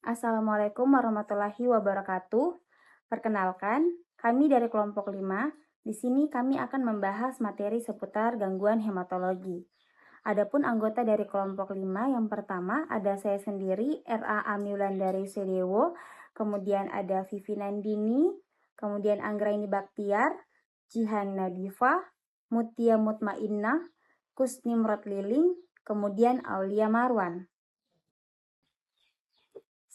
Assalamualaikum warahmatullahi wabarakatuh. Perkenalkan, kami dari kelompok 5. Di sini kami akan membahas materi seputar gangguan hematologi. Adapun anggota dari kelompok 5 yang pertama ada saya sendiri, R.A. Amiulandari Sedewo, kemudian ada Vivi Nandini, kemudian Anggraini Baktiar, Jihan Nadifa, Mutia Mutmainnah, Kusnimrod Liling, kemudian Aulia Marwan.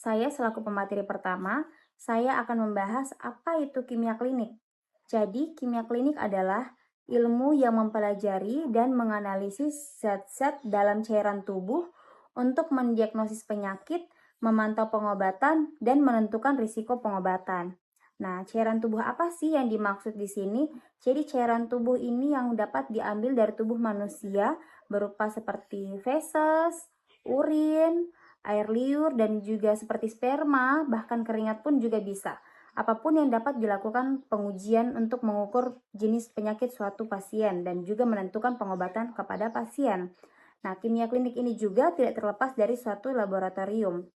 Saya selaku pemateri pertama, saya akan membahas apa itu kimia klinik. Jadi, kimia klinik adalah ilmu yang mempelajari dan menganalisis zat-zat dalam cairan tubuh untuk mendiagnosis penyakit, memantau pengobatan, dan menentukan risiko pengobatan. Nah, cairan tubuh apa sih yang dimaksud di sini? Jadi, cairan tubuh ini yang dapat diambil dari tubuh manusia berupa seperti feses, urin, air liur, dan juga seperti sperma, bahkan keringat pun juga bisa. Apapun yang dapat dilakukan pengujian untuk mengukur jenis penyakit suatu pasien dan juga menentukan pengobatan kepada pasien. Nah, kimia klinik ini juga tidak terlepas dari suatu laboratorium.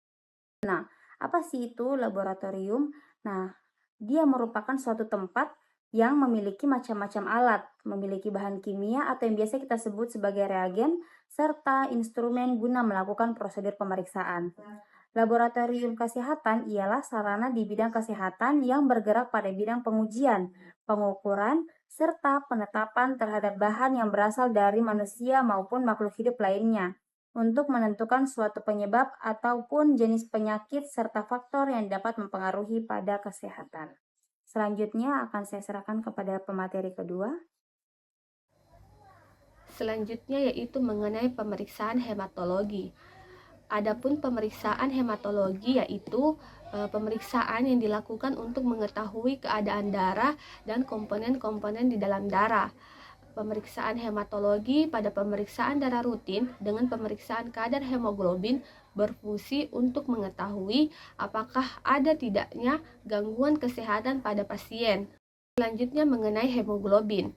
Nah, apa sih itu laboratorium? Nah, dia merupakan suatu tempat yang memiliki macam-macam alat, memiliki bahan kimia atau yang biasa kita sebut sebagai reagen, serta instrumen guna melakukan prosedur pemeriksaan. Laboratorium kesehatan ialah sarana di bidang kesehatan yang bergerak pada bidang pengujian, pengukuran, serta penetapan terhadap bahan yang berasal dari manusia maupun makhluk hidup lainnya untuk menentukan suatu penyebab ataupun jenis penyakit serta faktor yang dapat mempengaruhi pada kesehatan. Selanjutnya akan saya serahkan kepada pemateri kedua. Selanjutnya yaitu mengenai pemeriksaan hematologi. Adapun pemeriksaan hematologi yaitu pemeriksaan yang dilakukan untuk mengetahui keadaan darah dan komponen-komponen di dalam darah. Pemeriksaan hematologi pada pemeriksaan darah rutin dengan pemeriksaan kadar hemoglobin berfungsi untuk mengetahui apakah ada tidaknya gangguan kesehatan pada pasien. Selanjutnya mengenai hemoglobin.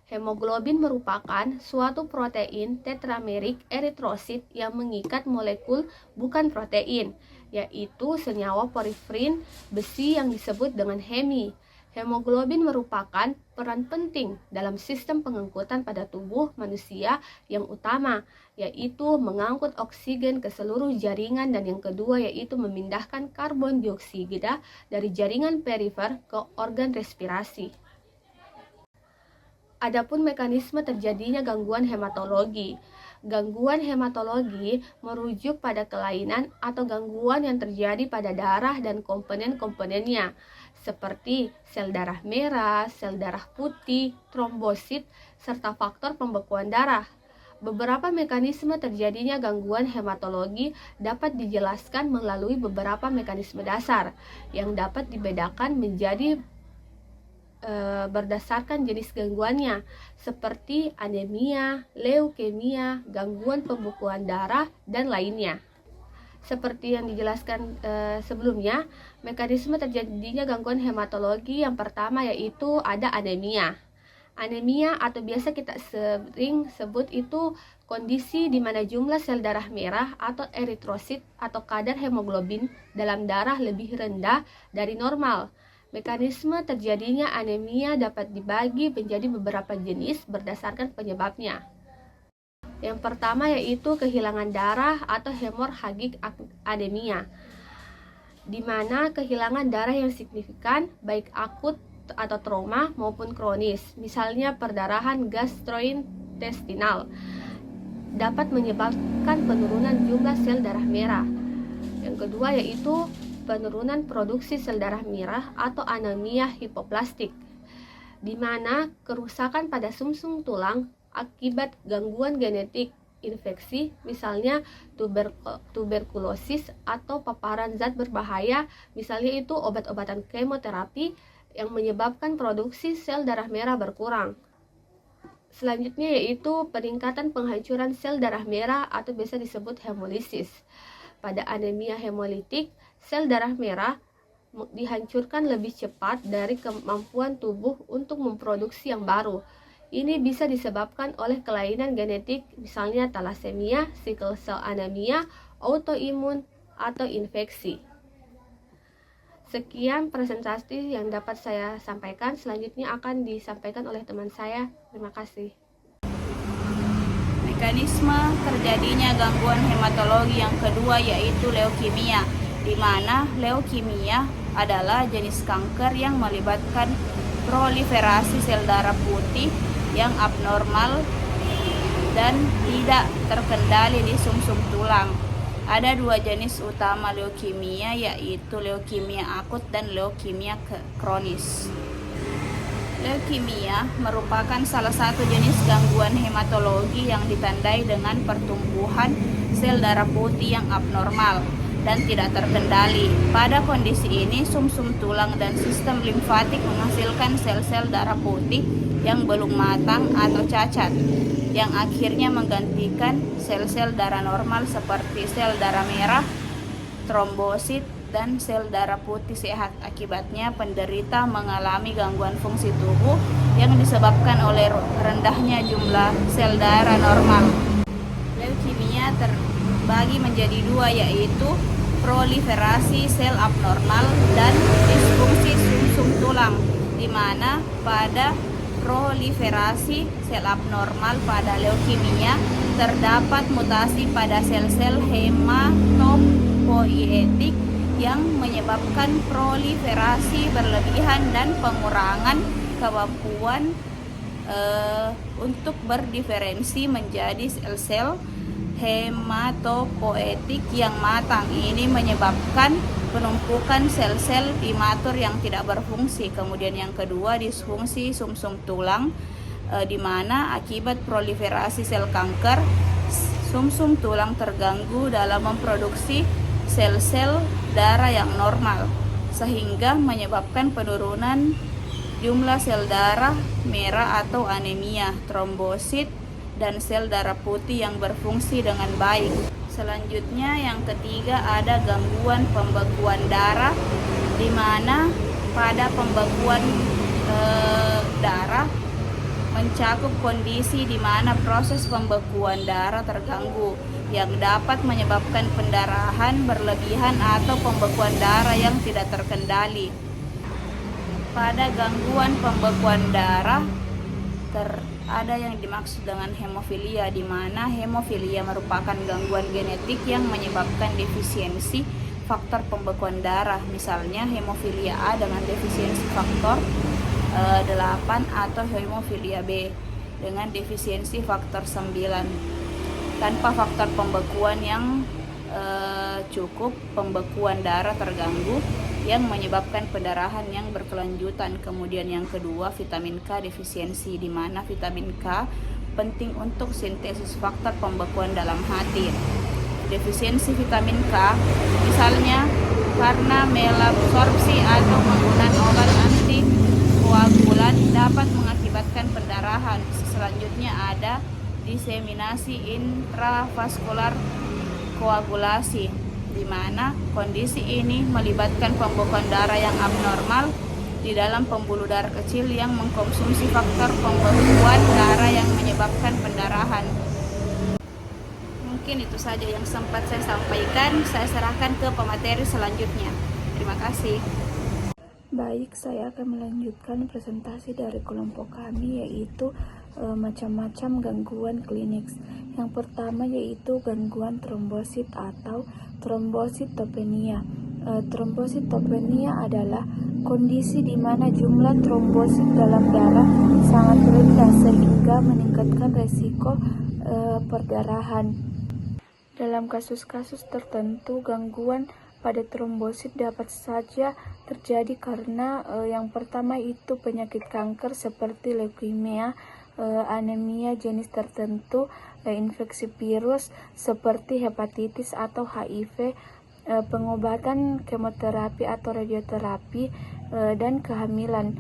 Hemoglobin merupakan suatu protein tetramerik eritrosit yang mengikat molekul bukan protein, yaitu senyawa porfirin besi yang disebut dengan Hemi. Hemoglobin merupakan peran penting dalam sistem pengangkutan pada tubuh manusia yang utama, yaitu mengangkut oksigen ke seluruh jaringan, dan yang kedua yaitu memindahkan karbon dioksida dari jaringan perifer ke organ respirasi. Adapun mekanisme terjadinya gangguan hematologi. Gangguan hematologi merujuk pada kelainan atau gangguan yang terjadi pada darah dan komponen-komponennya, seperti sel darah merah, sel darah putih, trombosit, serta faktor pembekuan darah. Beberapa mekanisme terjadinya gangguan hematologi dapat dijelaskan melalui beberapa mekanisme dasar yang dapat dibedakan menjadi berdasarkan jenis gangguannya, seperti anemia, leukemia, gangguan pembekuan darah, dan lainnya. Seperti yang dijelaskan sebelumnya, mekanisme terjadinya gangguan hematologi yang pertama yaitu ada anemia. Anemia atau biasa kita sering sebut itu kondisi di mana jumlah sel darah merah atau eritrosit atau kadar hemoglobin dalam darah lebih rendah dari normal. Mekanisme terjadinya anemia dapat dibagi menjadi beberapa jenis berdasarkan penyebabnya. Yang pertama yaitu kehilangan darah atau hemorhagik anemia, di mana kehilangan darah yang signifikan baik akut atau trauma maupun kronis, misalnya perdarahan gastrointestinal, dapat menyebabkan penurunan jumlah sel darah merah. Yang kedua yaitu penurunan produksi sel darah merah atau anemia hipoplastik, di mana kerusakan pada sumsum tulang akibat gangguan genetik, infeksi, misalnya tuberkulosis atau paparan zat berbahaya, misalnya itu obat-obatan kemoterapi yang menyebabkan produksi sel darah merah berkurang. Selanjutnya yaitu peningkatan penghancuran sel darah merah atau biasa disebut hemolisis. Pada anemia hemolitik, sel darah merah dihancurkan lebih cepat dari kemampuan tubuh untuk memproduksi yang baru. Ini bisa disebabkan oleh kelainan genetik, misalnya thalassemia, sickle cell anemia, autoimun, atau infeksi. Sekian presentasi yang dapat saya sampaikan. Selanjutnya akan disampaikan oleh teman saya. Terima kasih. Mekanisme terjadinya gangguan hematologi yang kedua yaitu leukemia, di mana leukemia adalah jenis kanker yang melibatkan proliferasi sel darah putih yang abnormal dan tidak terkendali di sumsum tulang. Ada dua jenis utama leukemia, yaitu leukemia akut dan leukemia kronis. Leukemia merupakan salah satu jenis gangguan hematologi yang ditandai dengan pertumbuhan sel darah putih yang abnormal dan tidak terkendali. Pada kondisi ini, sumsum tulang dan sistem limfatik menghasilkan sel-sel darah putih yang belum matang atau cacat, yang akhirnya menggantikan sel-sel darah normal seperti sel darah merah, trombosit, dan sel darah putih sehat. Akibatnya penderita mengalami gangguan fungsi tubuh yang disebabkan oleh rendahnya jumlah sel darah normal. Leukemia terbagi menjadi dua, yaitu proliferasi sel abnormal dan disfungsi sumsum tulang, di mana pada proliferasi sel abnormal pada leukemia terdapat mutasi pada sel-sel hematopoietik yang menyebabkan proliferasi berlebihan dan pengurangan kemampuan untuk berdiferensi menjadi sel-sel hematopoietik yang matang. Ini menyebabkan penumpukan sel-sel imatur yang tidak berfungsi. Kemudian yang kedua, disfungsi sumsum tulang, di mana akibat proliferasi sel kanker, sumsum tulang terganggu dalam memproduksi sel-sel darah yang normal, sehingga menyebabkan penurunan jumlah sel darah merah atau anemia, trombosit, dan sel darah putih yang berfungsi dengan baik. Selanjutnya yang ketiga, ada gangguan pembekuan darah, di mana pada pembekuan darah mencakup kondisi di mana proses pembekuan darah terganggu yang dapat menyebabkan pendarahan berlebihan atau pembekuan darah yang tidak terkendali. Pada gangguan pembekuan darah ada yang dimaksud dengan hemofilia, di mana hemofilia merupakan gangguan genetik yang menyebabkan defisiensi faktor pembekuan darah. Misalnya hemofilia A dengan defisiensi faktor 8 atau hemofilia B dengan defisiensi faktor 9. Tanpa faktor pembekuan yang cukup, pembekuan darah terganggu yang menyebabkan pendarahan yang berkelanjutan. Kemudian yang kedua, vitamin K defisiensi, di mana vitamin K penting untuk sintesis faktor pembekuan dalam hati. Defisiensi vitamin K misalnya karena malabsorpsi atau penggunaan obat antikoagulan dapat mengakibatkan pendarahan. Selanjutnya ada diseminasi intravaskular koagulasi, di mana kondisi ini melibatkan pembekuan darah yang abnormal di dalam pembuluh darah kecil yang mengkonsumsi faktor pembekuan darah yang menyebabkan pendarahan. Mungkin itu saja yang sempat saya sampaikan. Saya serahkan ke pemateri selanjutnya. Terima kasih. Baik, saya akan melanjutkan presentasi dari kelompok kami, yaitu macam-macam gangguan klinik. Yang pertama yaitu gangguan trombosit atau trombositopenia. Trombositopenia adalah kondisi di mana jumlah trombosit dalam darah sangat rendah sehingga meningkatkan resiko perdarahan. Dalam kasus-kasus tertentu, gangguan pada trombosit dapat saja terjadi karena yang pertama itu penyakit kanker seperti leukemia, anemia jenis tertentu, infeksi virus seperti hepatitis atau HIV, pengobatan kemoterapi atau radioterapi, dan kehamilan.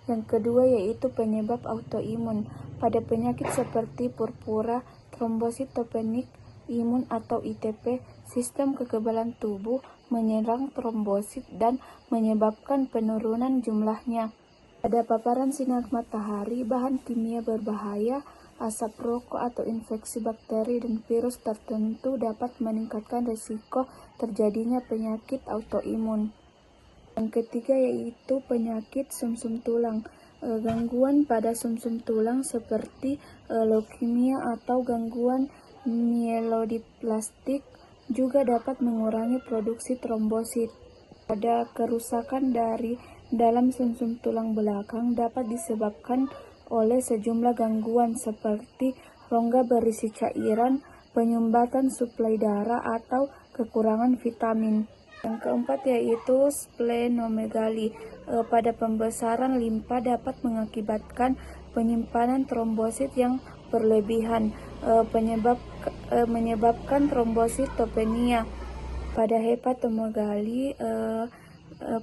Yang kedua yaitu penyebab autoimun. Pada penyakit seperti purpura, trombositopenik imun atau ITP, sistem kekebalan tubuh menyerang trombosit dan menyebabkan penurunan jumlahnya. Pada paparan sinar matahari, bahan kimia berbahaya, asap rokok atau infeksi bakteri dan virus tertentu dapat meningkatkan risiko terjadinya penyakit autoimun. Yang ketiga yaitu penyakit sumsum tulang. Gangguan pada sumsum tulang seperti leukemia atau gangguan mielodiplastik juga dapat mengurangi produksi trombosit. Pada kerusakan dari dalam sumsum tulang belakang dapat disebabkan oleh sejumlah gangguan seperti rongga berisi cairan, penyumbatan suplai darah, atau kekurangan vitamin. Yang keempat yaitu splenomegali. Pada pembesaran limpa dapat mengakibatkan penyimpanan trombosit yang berlebihan, menyebabkan trombositopenia. Pada hepatomegali,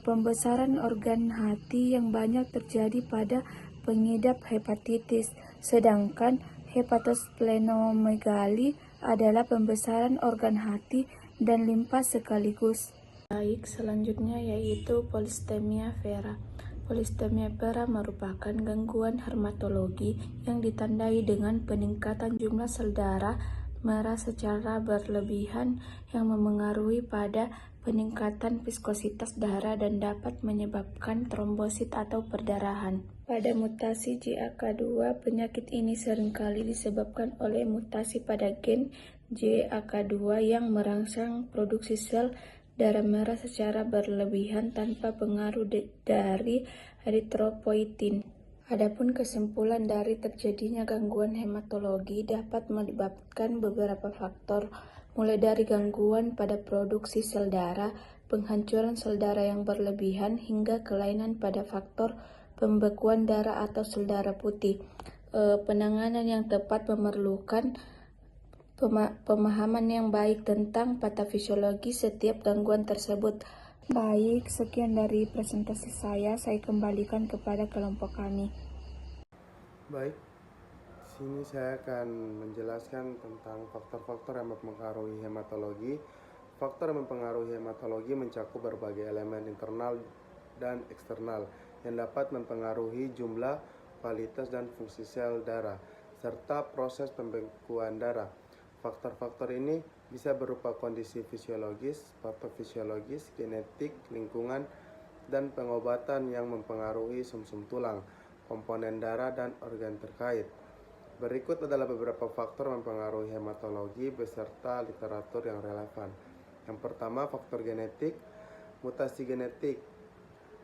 pembesaran organ hati yang banyak terjadi pada pengidap hepatitis, sedangkan hepatosplenomegali adalah pembesaran organ hati dan limpa sekaligus. Baik, selanjutnya yaitu polistemia vera. Polistemia vera merupakan gangguan hematologi yang ditandai dengan peningkatan jumlah sel darah merah secara berlebihan yang memengaruhi pada peningkatan viskositas darah dan dapat menyebabkan trombosit atau perdarahan. Pada mutasi JAK2, penyakit ini seringkali disebabkan oleh mutasi pada gen JAK2 yang merangsang produksi sel darah merah secara berlebihan tanpa pengaruh dari eritropoietin. Adapun kesimpulan dari terjadinya gangguan hematologi dapat melibatkan beberapa faktor, mulai dari gangguan pada produksi sel darah, penghancuran sel darah yang berlebihan, hingga kelainan pada faktor pembekuan darah atau sel darah putih. Penanganan yang tepat memerlukan pemahaman yang baik tentang patofisiologi setiap gangguan tersebut. Baik, sekian dari presentasi saya kembalikan kepada kelompok kami. Baik, di sini saya akan menjelaskan tentang faktor-faktor yang mempengaruhi hematologi. Faktor yang mempengaruhi hematologi mencakup berbagai elemen internal dan eksternal yang dapat mempengaruhi jumlah, kualitas, dan fungsi sel darah, serta proses pembekuan darah. Faktor-faktor ini bisa berupa kondisi fisiologis, patofisiologis, genetik, lingkungan, dan pengobatan yang mempengaruhi sumsum tulang, komponen darah, dan organ terkait. Berikut adalah beberapa faktor mempengaruhi hematologi beserta literatur yang relevan. Yang pertama, faktor genetik. Mutasi genetik.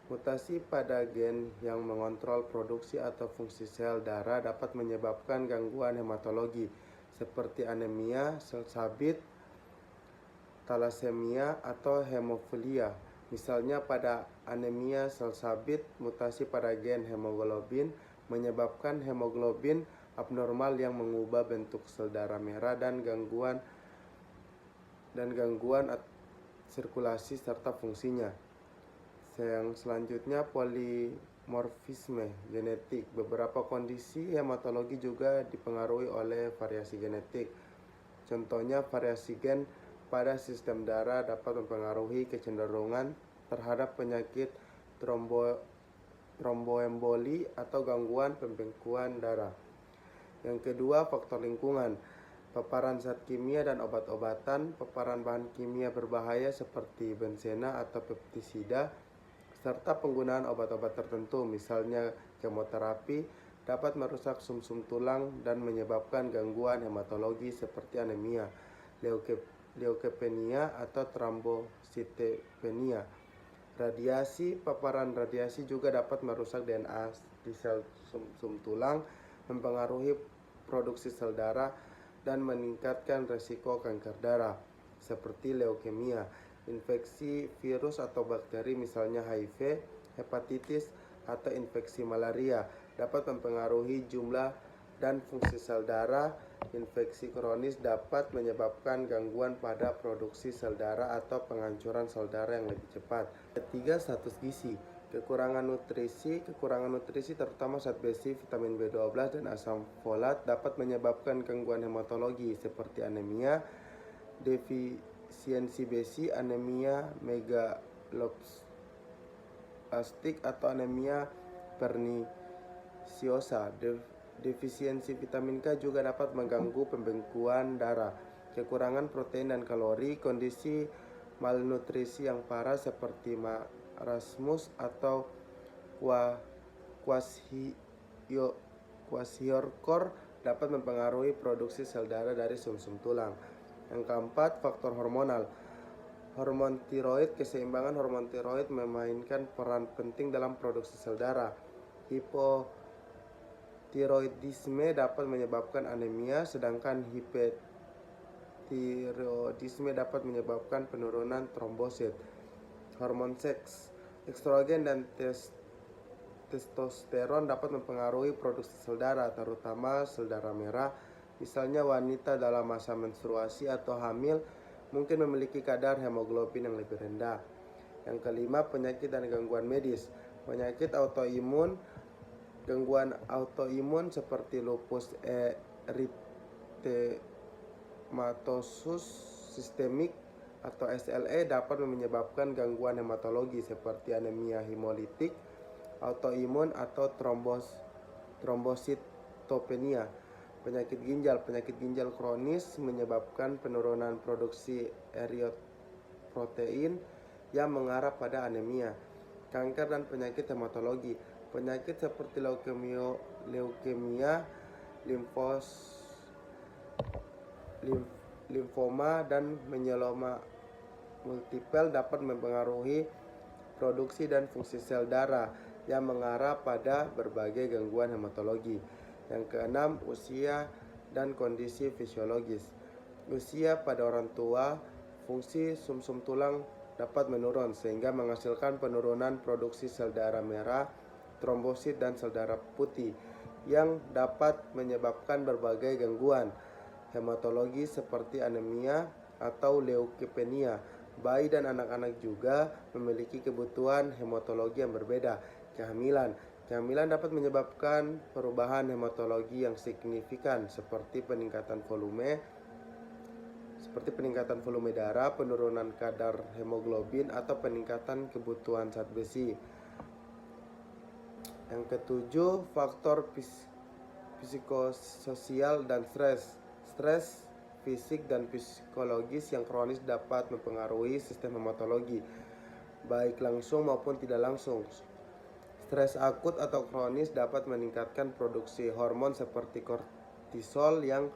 Mutasi pada gen yang mengontrol produksi atau fungsi sel darah dapat menyebabkan gangguan hematologi seperti anemia, sel sabit, talasemia, atau hemofilia. Misalnya pada anemia sel sabit, mutasi pada gen hemoglobin menyebabkan hemoglobin abnormal yang mengubah bentuk sel darah merah dan gangguan sirkulasi serta fungsinya. Yang selanjutnya, polimorfisme genetik. Beberapa kondisi hematologi juga dipengaruhi oleh variasi genetik. Contohnya, variasi gen pada sistem darah dapat mempengaruhi kecenderungan terhadap penyakit tromboemboli atau gangguan pembekuan darah. Yang kedua, faktor lingkungan. Paparan zat kimia dan obat-obatan, paparan bahan kimia berbahaya seperti bensena atau pestisida, serta penggunaan obat-obat tertentu, misalnya kemoterapi, dapat merusak sumsum tulang dan menyebabkan gangguan hematologi seperti anemia, leukopenia, atau trombositopenia. Radiasi. Paparan radiasi juga dapat merusak DNA di sel sumsum tulang, mempengaruhi produksi sel darah, dan meningkatkan risiko kanker darah, seperti leukemia. Infeksi virus atau bakteri, misalnya HIV, hepatitis, atau infeksi malaria, dapat mempengaruhi jumlah dan fungsi sel darah. Infeksi kronis dapat menyebabkan gangguan pada produksi sel darah atau penghancuran sel darah yang lebih cepat. Ketiga, status gizi. Kekurangan nutrisi terutama zat besi, vitamin B12, dan asam folat dapat menyebabkan gangguan hematologi seperti anemia, defisiensi besi, anemia megaloblastik, atau anemia pernisiosa. Defisiensi vitamin K juga dapat mengganggu pembekuan darah. Kekurangan protein dan kalori. Kondisi malnutrisi yang parah seperti marasmus atau kwashiorkor dapat mempengaruhi produksi sel darah dari sumsum tulang. Yang keempat, faktor hormonal. Hormon tiroid, keseimbangan hormon tiroid memainkan peran penting dalam produksi sel darah. Hipotiroidisme dapat menyebabkan anemia, sedangkan hipertiroidisme dapat menyebabkan penurunan trombosit. Hormon seks, estrogen dan testosteron dapat mempengaruhi produksi sel darah, terutama sel darah merah. Misalnya wanita dalam masa menstruasi atau hamil mungkin memiliki kadar hemoglobin yang lebih rendah. Yang kelima, penyakit dan gangguan medis. Penyakit autoimun, gangguan autoimun seperti lupus eritematosus sistemik atau SLE dapat menyebabkan gangguan hematologi seperti anemia hemolitik autoimun atau trombositopenia. Penyakit ginjal kronis menyebabkan penurunan produksi eritropoietin yang mengarah pada anemia. Kanker dan penyakit hematologi. Penyakit seperti leukemia, limfoma dan myeloma multiple dapat mempengaruhi produksi dan fungsi sel darah yang mengarah pada berbagai gangguan hematologi. Yang keenam, usia dan kondisi fisiologis. Usia pada orang tua, fungsi sumsum tulang dapat menurun sehingga menghasilkan penurunan produksi sel darah merah, trombosit dan sel darah putih yang dapat menyebabkan berbagai gangguan hematologi seperti anemia atau leukemia. Bayi dan anak-anak juga memiliki kebutuhan hematologi yang berbeda. Kehamilan dapat menyebabkan perubahan hematologi yang signifikan seperti peningkatan volume darah, penurunan kadar hemoglobin atau peningkatan kebutuhan zat besi. Yang ketujuh, faktor psikososial dan stres. Stres fisik dan psikologis yang kronis dapat mempengaruhi sistem hematologi, baik langsung maupun tidak langsung. Stres akut atau kronis dapat meningkatkan produksi hormon seperti kortisol yang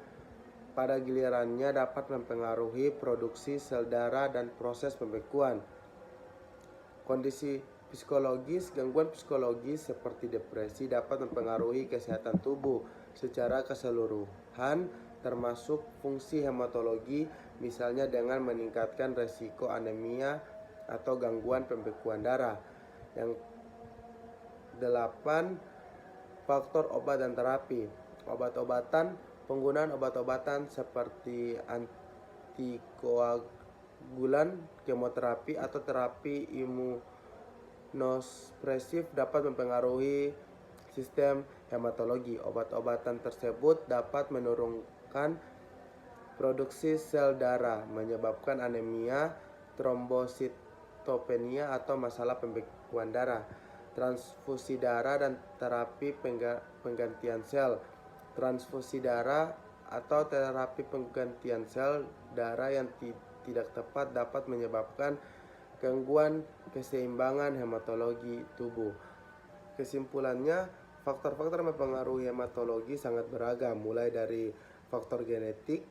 pada gilirannya dapat mempengaruhi produksi sel darah dan proses pembekuan. Kondisi psikologis, gangguan psikologis seperti depresi dapat mempengaruhi kesehatan tubuh secara keseluruhan, termasuk fungsi hematologi, misalnya dengan meningkatkan resiko anemia atau gangguan pembekuan darah. Yang 8. Faktor obat dan terapi. Penggunaan obat-obatan seperti antikoagulan, kemoterapi atau terapi imunosupresif dapat mempengaruhi sistem hematologi. Obat-obatan tersebut dapat menurunkan produksi sel darah, menyebabkan anemia, trombositopenia atau masalah pembekuan darah. Transfusi darah dan terapi penggantian sel. Transfusi darah atau terapi penggantian sel darah yang tidak tepat dapat menyebabkan gangguan keseimbangan hematologi tubuh. Kesimpulannya, faktor-faktor yang mempengaruhi hematologi sangat beragam, mulai dari faktor genetik,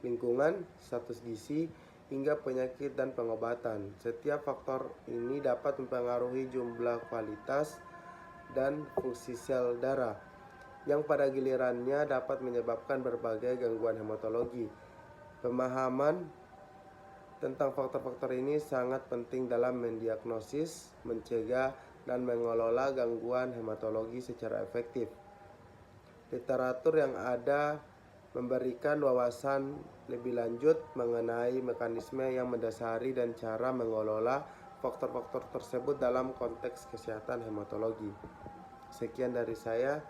lingkungan, status gizi, hingga penyakit dan pengobatan. Setiap faktor ini dapat mempengaruhi jumlah, kualitas, dan fungsi sel darah, yang pada gilirannya dapat menyebabkan berbagai gangguan hematologi. Pemahaman tentang faktor-faktor ini sangat penting dalam mendiagnosis, mencegah, dan mengelola gangguan hematologi secara efektif. Literatur yang ada memberikan wawasan lebih lanjut mengenai mekanisme yang mendasari dan cara mengelola faktor-faktor tersebut dalam konteks kesehatan hematologi. Sekian dari saya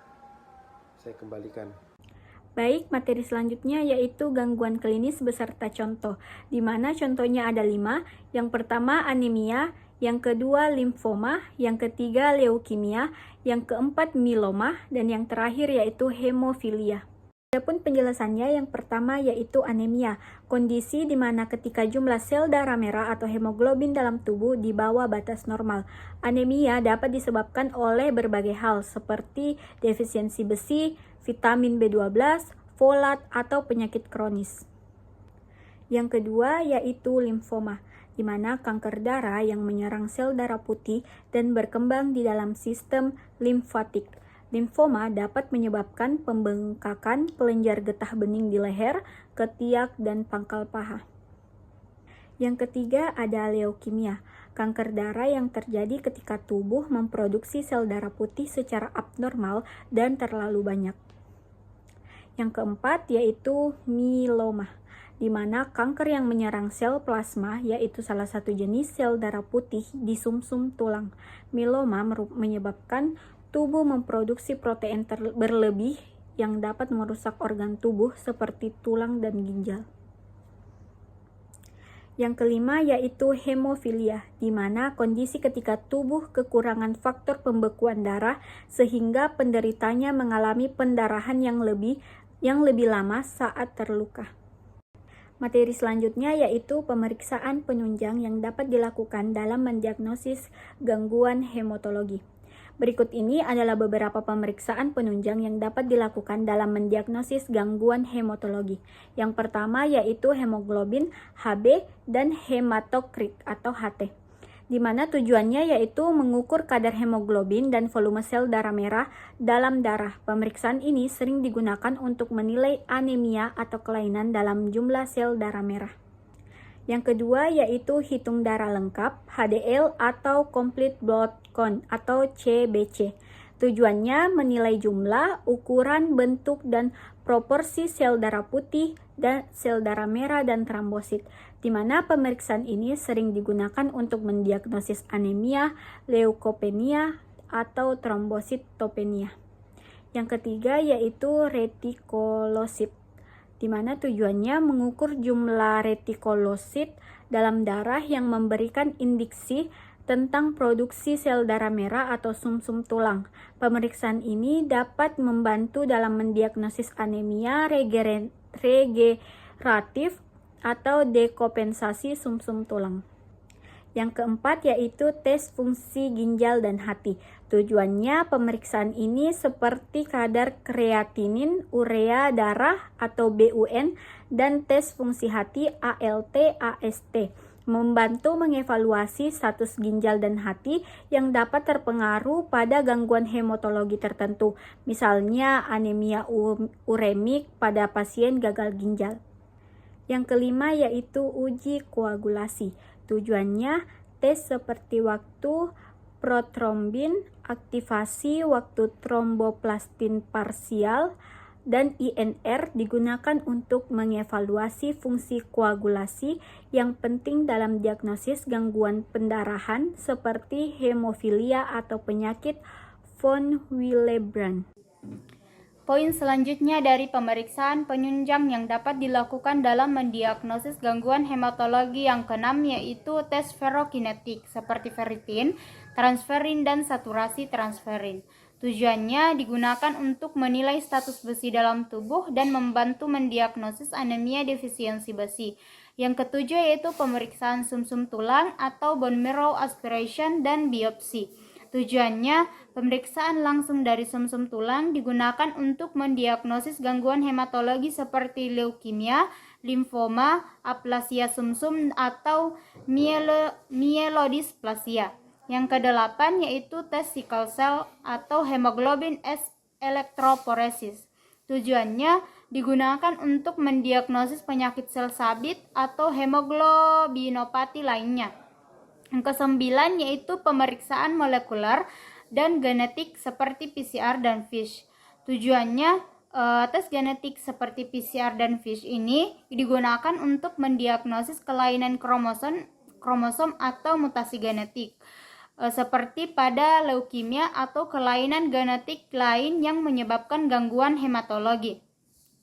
kembalikan. Baik, materi selanjutnya yaitu gangguan klinis beserta contoh, di mana contohnya ada 5. Yang pertama anemia, yang kedua limfoma, yang ketiga leukemia, yang keempat mieloma, dan yang terakhir yaitu hemofilia. Adapun penjelasannya yang pertama yaitu anemia, kondisi di mana ketika jumlah sel darah merah atau hemoglobin dalam tubuh di bawah batas normal. Anemia dapat disebabkan oleh berbagai hal seperti defisiensi besi, vitamin B12, folat, atau penyakit kronis. Yang kedua yaitu limfoma, di mana kanker darah yang menyerang sel darah putih dan berkembang di dalam sistem limfatik. Limfoma dapat menyebabkan pembengkakan kelenjar getah bening di leher, ketiak, dan pangkal paha. Yang ketiga ada leukemia, kanker darah yang terjadi ketika tubuh memproduksi sel darah putih secara abnormal dan terlalu banyak. Yang keempat yaitu mieloma, di mana kanker yang menyerang sel plasma, yaitu salah satu jenis sel darah putih di sumsum tulang. Mieloma menyebabkan tubuh memproduksi protein berlebih yang dapat merusak organ tubuh seperti tulang dan ginjal. Yang kelima yaitu hemofilia, di mana kondisi ketika tubuh kekurangan faktor pembekuan darah sehingga penderitanya mengalami pendarahan yang lebih lama saat terluka. Materi selanjutnya yaitu pemeriksaan penunjang yang dapat dilakukan dalam mendiagnosis gangguan hematologi. Berikut ini adalah beberapa pemeriksaan penunjang yang dapat dilakukan dalam mendiagnosis gangguan hematologi. Yang pertama yaitu hemoglobin, Hb, dan hematokrit atau HT, di mana tujuannya yaitu mengukur kadar hemoglobin dan volume sel darah merah dalam darah. Pemeriksaan ini sering digunakan untuk menilai anemia atau kelainan dalam jumlah sel darah merah. Yang kedua yaitu hitung darah lengkap, HDL atau Complete Blood Count atau CBC. Tujuannya menilai jumlah, ukuran, bentuk, dan proporsi sel darah putih dan sel darah merah dan trombosit, di mana pemeriksaan ini sering digunakan untuk mendiagnosis anemia, leukopenia, atau trombositopenia. Yang ketiga yaitu retikulosit, di mana tujuannya mengukur jumlah retikulosit dalam darah yang memberikan indiksi tentang produksi sel darah merah atau sumsum tulang. Pemeriksaan ini dapat membantu dalam mendiagnosis anemia regeneratif atau dekompensasi sumsum tulang. Yang keempat yaitu tes fungsi ginjal dan hati. Tujuannya pemeriksaan ini seperti kadar kreatinin, urea darah atau BUN, dan tes fungsi hati ALT, AST, membantu mengevaluasi status ginjal dan hati yang dapat terpengaruh pada gangguan hematologi tertentu, misalnya anemia uremik pada pasien gagal ginjal. Yang kelima yaitu uji koagulasi. Tujuannya tes seperti waktu protrombin, aktivasi waktu tromboplastin parsial, dan INR digunakan untuk mengevaluasi fungsi koagulasi yang penting dalam diagnosis gangguan pendarahan seperti hemofilia atau penyakit von Willebrand. Poin selanjutnya dari pemeriksaan penunjang yang dapat dilakukan dalam mendiagnosis gangguan hematologi yang keenam yaitu tes ferrokinetik seperti ferritin, transferin, dan saturasi transferin. Tujuannya digunakan untuk menilai status besi dalam tubuh dan membantu mendiagnosis anemia defisiensi besi. Yang ketujuh yaitu pemeriksaan sumsum tulang atau bone marrow aspiration dan biopsi. Tujuannya, pemeriksaan langsung dari sumsum tulang digunakan untuk mendiagnosis gangguan hematologi seperti leukemia, limfoma, aplasia sumsum, atau myelodysplasia. Yang kedelapan yaitu tes sickle cell atau hemoglobin S electrophoresis. Tujuannya digunakan untuk mendiagnosis penyakit sel sabit atau hemoglobinopati lainnya. Yang kesembilan yaitu pemeriksaan molekuler dan genetik seperti PCR dan FISH. Tujuannya tes genetik seperti PCR dan FISH ini digunakan untuk mendiagnosis kelainan kromosom atau mutasi genetik seperti pada leukemia atau kelainan genetik lain yang menyebabkan gangguan hematologi.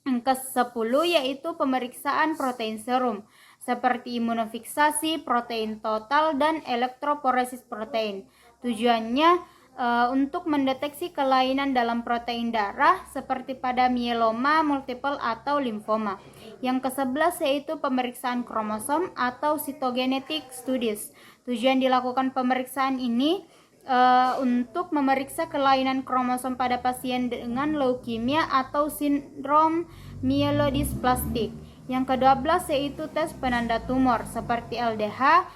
Yang ke-10 yaitu pemeriksaan protein serum seperti imunofiksasi, protein total, dan elektroporesis protein. Tujuannya untuk mendeteksi kelainan dalam protein darah seperti pada myeloma multiple atau limfoma. Yang ke-11 yaitu pemeriksaan kromosom atau cytogenetic studies. Tujuan dilakukan pemeriksaan ini untuk memeriksa kelainan kromosom pada pasien dengan leukemia atau sindrom myelodysplastic. Yang ke-12 yaitu tes penanda tumor seperti LDH,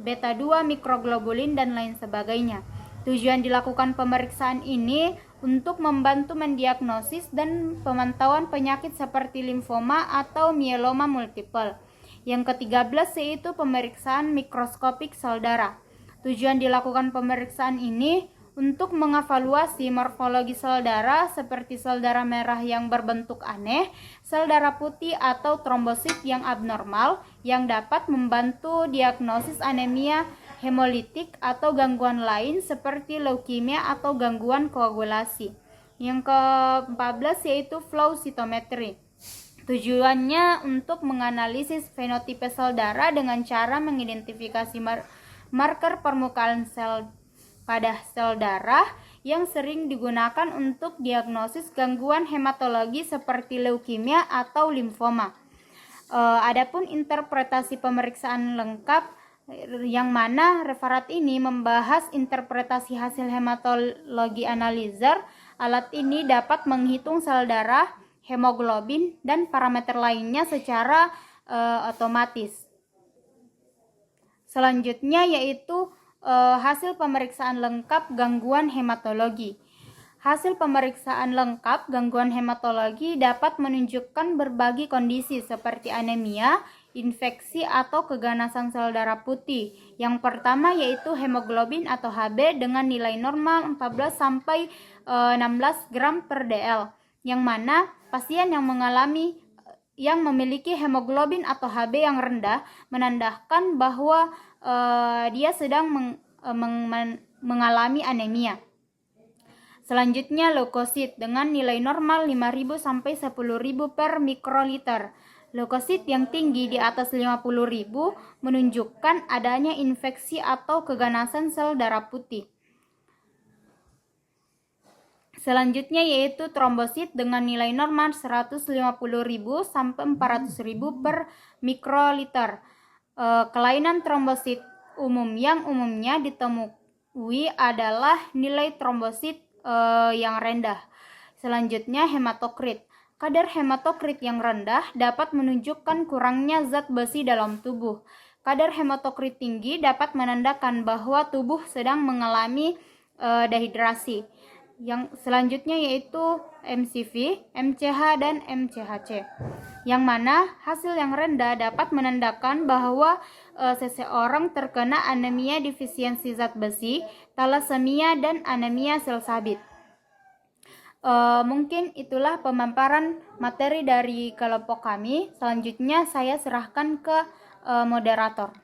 beta 2 mikroglobulin dan lain sebagainya. Tujuan dilakukan pemeriksaan ini untuk membantu mendiagnosis dan pemantauan penyakit seperti limfoma atau myeloma multiple. Yang ke-13 yaitu pemeriksaan mikroskopik sel darah. Tujuan dilakukan pemeriksaan ini untuk mengevaluasi morfologi sel darah seperti sel darah merah yang berbentuk aneh, sel darah putih atau trombosit yang abnormal yang dapat membantu diagnosis anemia hemolitik atau gangguan lain seperti leukemia atau gangguan koagulasi. Yang ke-14 yaitu flow cytometry. Tujuannya untuk menganalisis fenotipe sel darah dengan cara mengidentifikasi marker permukaan sel pada sel darah yang sering digunakan untuk diagnosis gangguan hematologi seperti leukemia atau limfoma. Adapun interpretasi pemeriksaan lengkap yang mana referat ini membahas interpretasi hasil hematologi analyzer. Alat ini dapat menghitung sel darah, hemoglobin, dan parameter lainnya secara otomatis. Selanjutnya yaitu hasil pemeriksaan lengkap gangguan hematologi. Hasil pemeriksaan lengkap gangguan hematologi dapat menunjukkan berbagai kondisi seperti anemia, infeksi atau keganasan sel darah putih. Yang pertama yaitu hemoglobin atau Hb dengan nilai normal 14 sampai 16 gram per dl, yang mana pasien yang memiliki hemoglobin atau Hb yang rendah menandakan bahwa dia sedang mengalami anemia. Selanjutnya leukosit dengan nilai normal 5.000 sampai 10.000 per mikroliter. Leukosit yang tinggi di atas 50.000 menunjukkan adanya infeksi atau keganasan sel darah putih. Selanjutnya yaitu trombosit dengan nilai normal 150.000 sampai 400.000 per mikroliter. Kelainan trombosit yang umumnya ditemui adalah nilai trombosit yang rendah. Selanjutnya hematokrit. Kadar hematokrit yang rendah dapat menunjukkan kurangnya zat besi dalam tubuh. Kadar hematokrit tinggi dapat menandakan bahwa tubuh sedang mengalami dehidrasi. Yang selanjutnya yaitu MCV, MCH, dan MCHC. Yang mana hasil yang rendah dapat menandakan bahwa seseorang terkena anemia defisiensi zat besi, thalassemia, dan anemia sel sabit. Mungkin itulah pemaparan materi dari kelompok kami. Selanjutnya saya serahkan ke moderator.